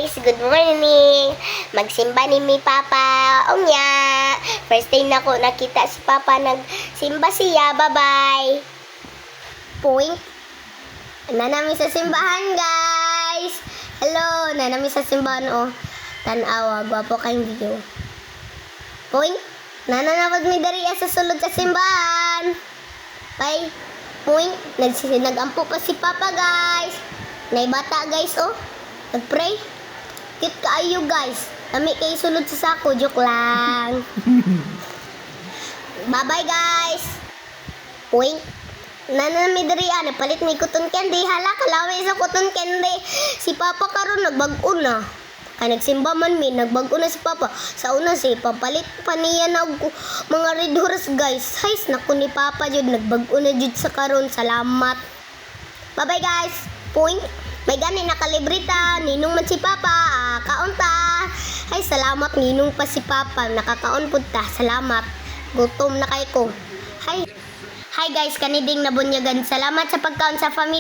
guys, good morning. Magsimba ni mi Papa. Nya. First time na ko nakita si Papa nagsimba siya. Bye-bye. Point. Nanami sa simbahan, guys. Hello, nanami sa simbahan, oh. Tanawa, gwapo kayong video. Point. Nananawag mi dariya sa sulod sa simbahan. Bye. Point. Nagampo pa si Papa, guys. Naibata, guys, oh. Nag-pray. Cute kaayo, guys. Lami kayo sulod sa sako. Joke lang. Bye-bye, guys. Point. Nanami dariya, napalit may cotton candy. Hala, kalaway sa cotton candy. Si Papa karon nagbag-o na. Kaya nagsimba man mi, nagbag-o na si Papa. Sa una si papalit pa niya na mga red horse, guys. Hays, naku ni Papa jud, nagbag-o na jud sa karon. Salamat. Bye-bye, guys. Point. May gani nakalibrita, ninong man si Papa, kaon ta. Ay, salamat, ninong pa si Papa, nakakaon pud ta. Salamat. Gutom na kay ko. Hi guys, kaniding nabunyagan. Salamat sa pagkaon sa family.